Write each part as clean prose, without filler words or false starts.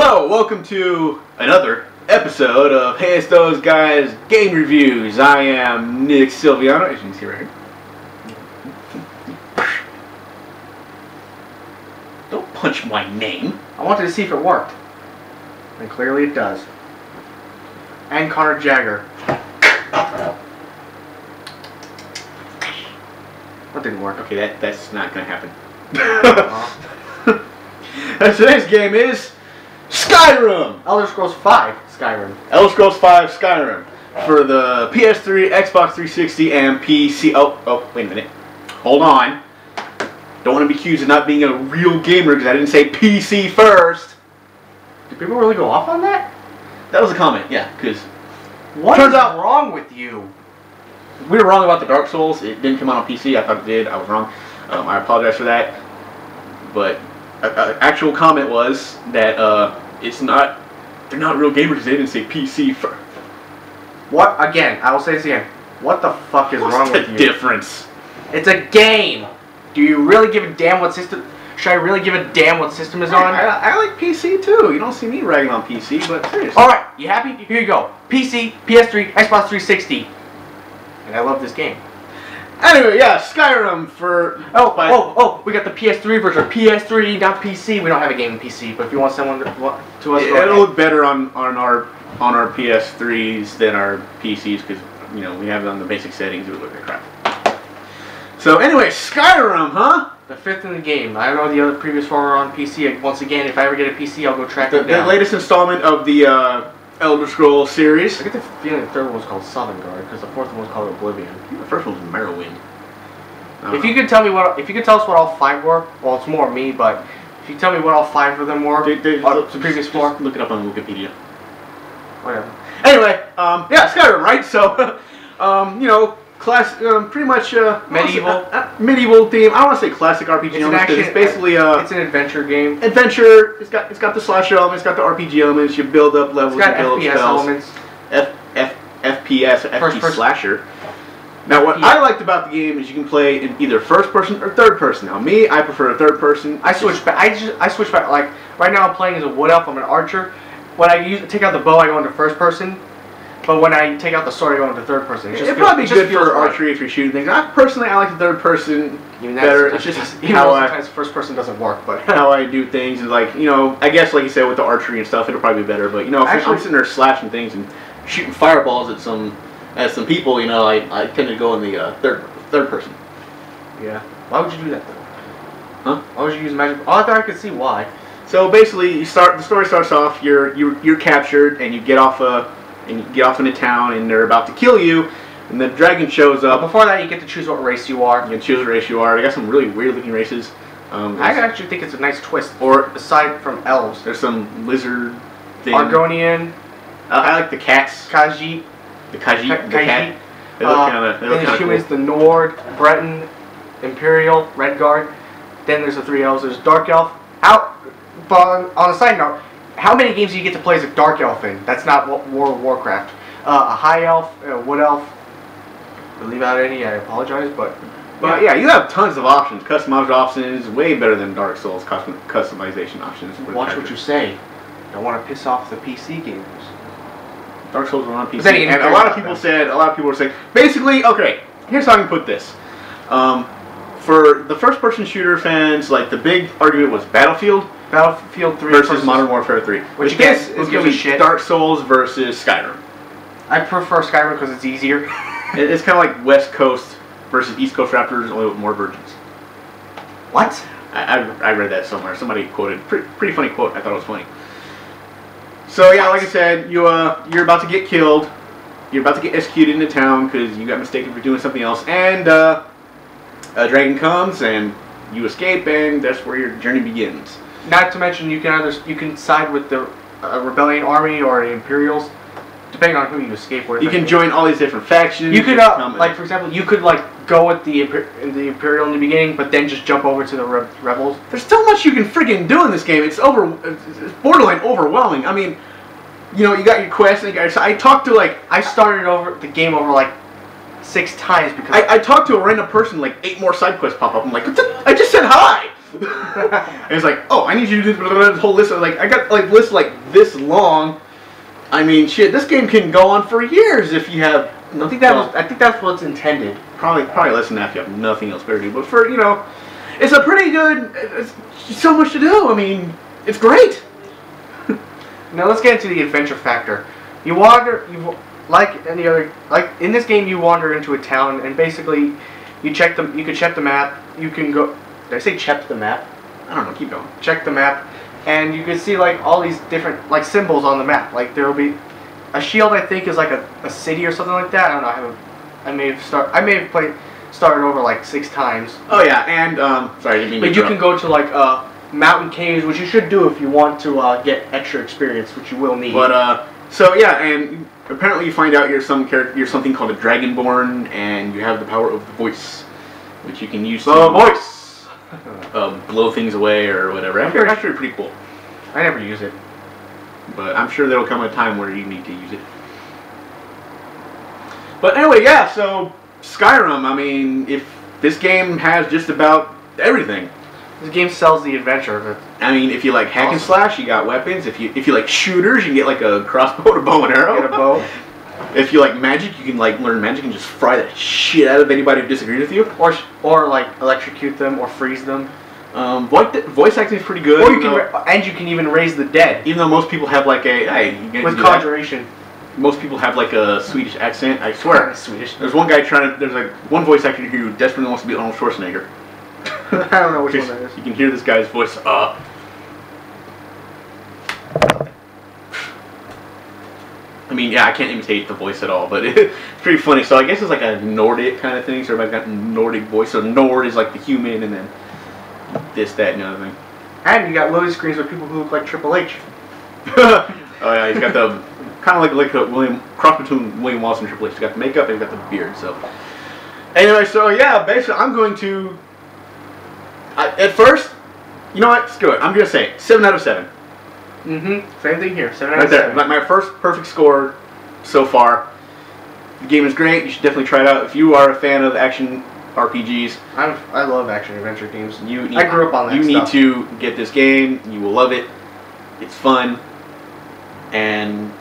So, welcome to another episode of Hey It's Those Guys Game Reviews. I am Nick Silviano, as you can see right here. Don't punch my name. I wanted to see if it worked. And clearly it does. And Connor Jagger. That didn't work. Okay, that's not going to happen. Today's game is Skyrim! Elder Scrolls V Skyrim. Elder Scrolls V Skyrim. For the PS3, Xbox 360, and PC. Oh, wait a minute. Hold on. Don't want to be accused of not being a real gamer because I didn't say PC first. Did people really go off on that? That was a comment, yeah, because... What is wrong with you? We were wrong about the Dark Souls. It didn't come out on PC. I thought it did. I was wrong. I apologize for that. But actual comment was that it's not... They're not real gamers because they didn't say PC first. What? Again, I will say this again. What the fuck is wrong with you? What's the difference? It's a game. Do you really give a damn what system... Should I really give a damn what system is on? I like PC too. You don't see me ragging on PC, but seriously. Alright, you happy? Here you go. PC, PS3, Xbox 360. And I love this game. Anyway, yeah, Skyrim for... Oh, we got the PS3 version. PS3, not PC. We don't have a game in PC, but if you want someone to us... It'll look better on our PS3s than our PCs, because, you know, we have it on the basic settings. It would look like crap. So anyway, Skyrim, huh? The fifth in the game. I don't know the other previous four are on PC. Once again, if I ever get a PC, I'll go track them down. The latest installment of the Elder Scrolls series. I get the feeling the third one was called Southern Guard because the fourth one was called Oblivion. The first one was Morrowind. If you could tell me what, if you could tell us what all five were, well, it's more me, but if you tell me what all five of them were, the previous four, look it up on Wikipedia. Whatever. Anyway, yeah, Skyrim, right? So, you know. Pretty much medieval medieval theme. I don't want to say classic RPG. It's basically it's an adventure game. Adventure. It's got the slasher elements. It's got the RPG elements. You build up levels. It's got build FPS up elements. FPS FP slasher. Now, what I liked about the game is you can play in either first person or third person. Now, me, I prefer a third person. I switch back. I switch back. Like right now, I'm playing as a wood elf. I'm an archer. When I take out the bow, I go into first person. But when I take out the sword, I go into third person. It'd probably be good for archery if you're shooting things. Personally, I like the third person better. It's just how sometimes first person doesn't work, but how I do things and like, you know, I guess like you said with the archery and stuff, it'll probably be better. But you know, if I'm sitting there slashing things and shooting fireballs at some people, you know, I tend to go in the third person. Yeah. Why would you do that though? Huh? Why would you use magic? Oh, I thought I could see why. So basically, the story starts off. You're captured and you get off into town, and they're about to kill you, and the dragon shows up. But before that, you get to choose what race you are. You can choose what race you are. They got some really weird-looking races. I actually think it's a nice twist. Or aside from elves, there's some lizard thing. Argonian. I like the cats. Khajiit. The Khajiit. The cat. They look kind of. Then there's humans: the Nord, Breton, Imperial, Redguard. Then there's the three elves. There's Dark Elf. But on a side note, how many games do you get to play as a Dark Elf in? That's not World of Warcraft. A High Elf, a Wood Elf. If I leave out any, I apologize, but yeah, you have tons of options. Customized options, way better than Dark Souls customization options. Watch what you say. Don't want to piss off the PC gamers. Dark Souls are on PC, and a lot of people were saying, basically, okay, here's how I can put this. For the first-person shooter fans, like the big argument was Battlefield 3 versus Modern Warfare 3. Which again is going to be Dark Souls versus Skyrim. I prefer Skyrim because it's easier. It's kind of like West Coast versus East Coast Raptors, only with more virgins. What? I read that somewhere. Somebody quoted. Pretty funny quote. I thought it was funny. So yeah, like I said, you're about to get killed. You're about to get executed into town because you got mistaken for doing something else, and a dragon comes and you escape, and that's where your journey begins. Not to mention, you can side with the rebellion army or the Imperials, depending on who you escape with. You can join all these different factions. You could, like for example, you could like go with the Imperial in the beginning, but then just jump over to the rebels. There's so much you can freaking do in this game. It's borderline overwhelming. I mean, you know, you got your quest, and I talked to I started the game over like 6 times because I talked to a random person, like 8 more side quests pop up. I'm like, I just said hi. And it's like, oh, I need you to do this whole list. Like, I got like lists like this long. I mean, shit, this game can go on for years if you have. I think that's what's intended. Probably less than that if you have nothing else better to do. But for it's a pretty good. It's so much to do. I mean, it's great. Now let's get into the adventure factor. You like any other, like in this game, you wander into a town and basically you check the. You can check the map. You can go. Did I say check the map? I don't know. Keep going. Check the map, and you can see like all these different like symbols on the map. Like there will be a shield. I think is like a city or something like that. I don't know. I may have started over like 6 times. Oh yeah, and sorry, I didn't mean to but you can go to like mountain caves, which you should do if you want to get extra experience, which you will need. But so yeah, and apparently you find out you're something called a Dragonborn, and you have the power of the voice, which you can use to voice blow things away or whatever. Actually, pretty cool. I never use it, but I'm sure there will come a time where you need to use it. But anyway, yeah. So Skyrim. I mean, if this game has just about everything. This game sells the adventure. I mean, if you like hack and slash, you got weapons. If you like shooters, you can get like a crossbow and a bow and arrow. Get a bow. If you like magic, you can like learn magic and just fry the shit out of anybody who disagrees with you. Or like electrocute them or freeze them. Voice acting is pretty good. Or you can even raise the dead. Even though most people have like with conjuration. Most people have like a Swedish accent. I swear. Swedish. There's one guy there's like one voice actor who desperately wants to be Arnold Schwarzenegger. I don't know which one that is. You can hear this guy's voice. I mean, yeah, I can't imitate the voice at all, but it's pretty funny. So I guess it's like a Nordic kind of thing. So everybody's got Nordic voice. So Nord is like the human, and then this, that, and the other thing. And you got loading screens with people who look like Triple H. Oh yeah, he's got the kind of like the cross between William Wallace and Triple H. He's got the makeup and he's got the beard. So anyway, so yeah, basically I'm going to. At first, you know what? Screw it. I'm gonna say 7 out of 7. Same thing here. 7 out right of 7. There. My first perfect score so far. The game is great. You should definitely try it out if you are a fan of action RPGs. I love action adventure games. I grew up on that. You need to get this game. You will love it. It's fun, and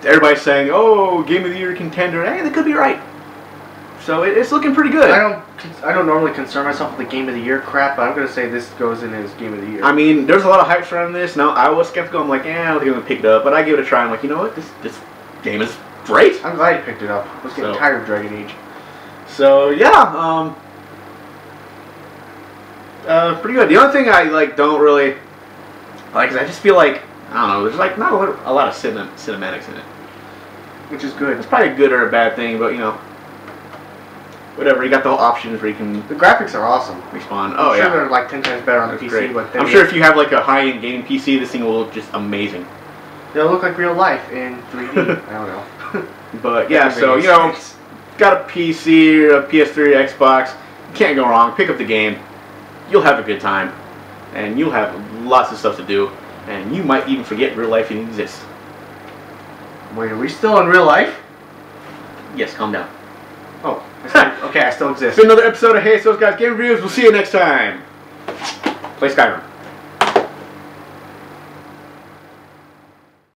everybody's saying, "Oh, Game of the Year contender." Hey, they could be right. So it's looking pretty good. I don't normally concern myself with the Game of the Year crap, but I'm gonna say this goes in as Game of the Year. I mean, there's a lot of hype around this. Now I was skeptical. I'm like, I don't think I'm gonna pick it up, but I give it a try. I'm like, you know what? This game is great. I'm glad you picked it up. I was getting tired of Dragon Age. So yeah, pretty good. The only thing I don't really like is I just feel like I don't know. There's like not a lot of cinematics in it, which is good. It's probably a good or a bad thing, but whatever. You got the whole options where you can. The graphics are awesome. Respawn. I'm sure they're like 10 times better on the PC. Great. But I'm sure if you have like a high-end gaming PC, this thing will look just amazing. They'll look like real life in 3D. I don't know. But yeah, so got a PC, or a PS3, or Xbox. You can't go wrong. Pick up the game. You'll have a good time, and you'll have lots of stuff to do, and you might even forget real life even exists. Wait, are we still in real life? Yes, calm down. Oh, okay, I still exist. It's been another episode of Hey, So Guys Game Reviews. We'll see you next time. Play Skyrim.